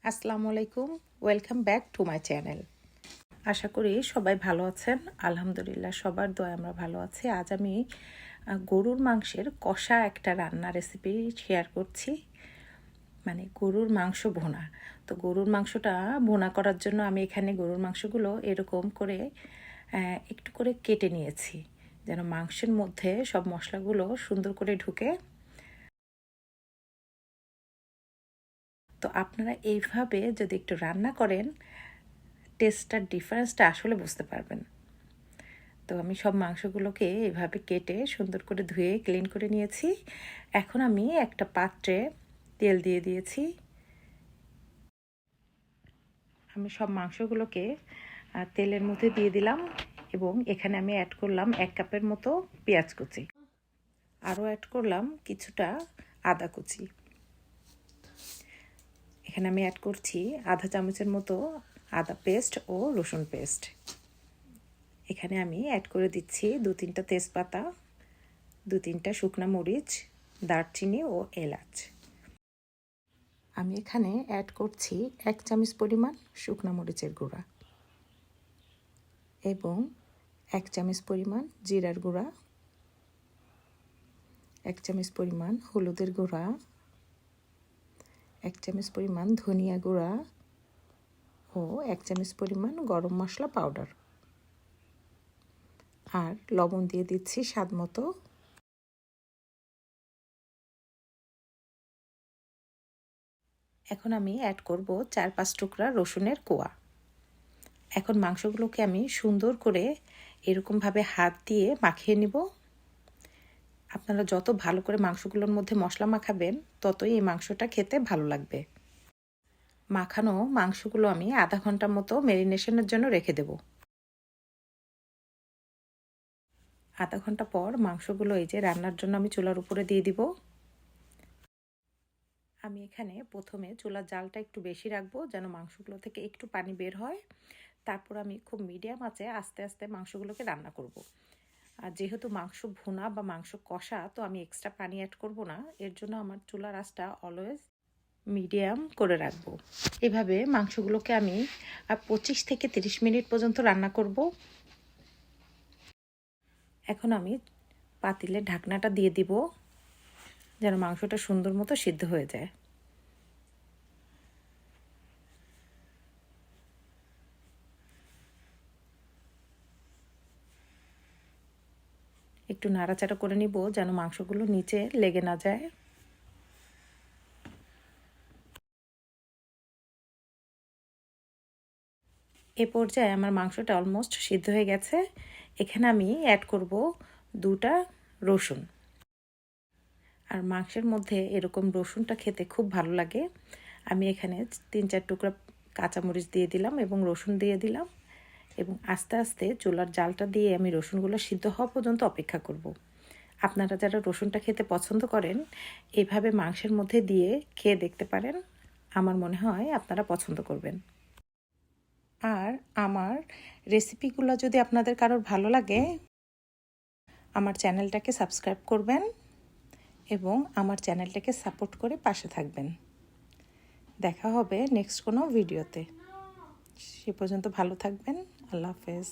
আসসালামু আলাইকুম, welcome back to my channel. আশা করি সবাই ভালো আছেন। আলহামদুলিল্লাহ, সবার দোয়া আমরা ভালো আছি। আজ আমি গরুর মাংসের কষা একটা রান্না রেসিপি শেয়ার করছি, মানে গরুর মাংস ভুনা। তো গরুর মাংসটা ভুনা করার জন্য আমি এখানে গরুর মাংসগুলো এরকম করে একটু করে কেটে নিয়েছি, যেন মাংসের মধ্যে সব মশলাগুলো সুন্দর করে ঢুকে। তো আপনারা এইভাবে যদি একটু রান্না করেন, টেস্টটার ডিফারেন্সটা আসলে বুঝতে পারবেন। তো আমি সব মাংসগুলোকে এভাবে কেটে সুন্দর করে ধুয়ে ক্লিন করে নিয়েছি। এখন আমি একটা পাত্রে তেল দিয়ে দিয়েছি। আমি সব মাংসগুলোকে তেলের মধ্যে দিয়ে দিলাম এবং এখানে আমি অ্যাড করলাম 1 কাপের মতো পেঁয়াজ কুচি, আরও অ্যাড করলাম কিছুটা আদা কুচি। এখানে আমি অ্যাড করছি আধা চামচের মতো আদা পেস্ট ও রসুন পেস্ট। এখানে আমি অ্যাড করে দিচ্ছি 2-3টা তেজপাতা, 2-3টা শুকনা মরিচ, দারচিনি ও এলাচ। আমি এখানে অ্যাড করছি 1 চামচ পরিমাণ শুকনা মরিচের গুঁড়া এবং 1 চামচ পরিমাণ জিরার গুঁড়া, 1 চামচ পরিমাণ হলুদের গুঁড়া, 1 চামচ পরিমাণ ধনিয়া গুঁড়া ও 1 চামচ পরিমাণ গরম মশলা পাউডার, আর লবণ দিয়ে দিচ্ছি স্বাদ মতো। এখন আমি অ্যাড করব 4-5 টুকরা রসুনের কোয়া। এখন মাংসগুলোকে আমি সুন্দর করে এরকমভাবে হাত দিয়ে মাখিয়ে নিব। আপনারা যত ভালো করে মাংসগুলোর মধ্যে মশলা মাখাবেন, ততই এই মাংসটা খেতে ভালো লাগবে। মাখানো মাংসগুলো আমি আধা ঘন্টার মতো ম্যারিনেশনের জন্য রেখে দেব। আধা ঘন্টা পর মাংসগুলো এই যে রান্নার জন্য আমি চুলার উপরে দিয়ে দিব। আমি এখানে প্রথমে চুলার জালটা একটু বেশি রাখবো, যেন মাংসগুলো থেকে একটু পানি বের হয়। তারপর আমি খুব মিডিয়াম আঁচে আস্তে আস্তে মাংসগুলোকে রান্না করব। আর যেহেতু মাংস ভুনা বা মাংস কষা, তো আমি এক্সট্রা পানি অ্যাড করব না। এর জন্য আমার চুলার আঁচটা অলওয়েজ মিডিয়াম করে রাখবো। এভাবে মাংসগুলোকে আমি 25 থেকে 30 মিনিট পর্যন্ত রান্না করব। এখন আমি পাতিলের ঢাকনাটা দিয়ে দিব, যেন মাংসটা সুন্দর মতো সিদ্ধ হয়ে যায়। একটু নাড়াচাড়া করে নিব, যেন মাংসগুলো নিচে লেগে না যায়। এ পর্যায়ে আমার মাংসটা অলমোস্ট সিদ্ধ হয়ে গেছে। এখানে আমি অ্যাড করব 2টা রসুন। আর মাংসের মধ্যে এরকম রসুনটা খেতে খুব ভালো লাগে। আমি এখানে 3-4 টুকরা কাঁচামরিচ দিয়ে দিলাম এবং রসুন দিয়ে দিলাম, এবং আস্তে আস্তে চুলার জালটা দিয়ে আমি রসুনগুলো সিদ্ধ হওয়া পর্যন্ত অপেক্ষা করব। আপনারা যারা রসুনটা খেতে পছন্দ করেন, এভাবে মাংসের মধ্যে দিয়ে খেয়ে দেখতে পারেন। আমার মনে হয় আপনারা পছন্দ করবেন। আর আমার রেসিপিগুলো যদি আপনাদের কারোর ভালো লাগে, আমার চ্যানেলটাকে সাবস্ক্রাইব করবেন এবং আমার চ্যানেলটাকে সাপোর্ট করে পাশে থাকবেন। দেখা হবে নেক্সট কোনো ভিডিওতে। সে পর্যন্ত ভালো থাকবেন। আল্লাহ হাফেজ।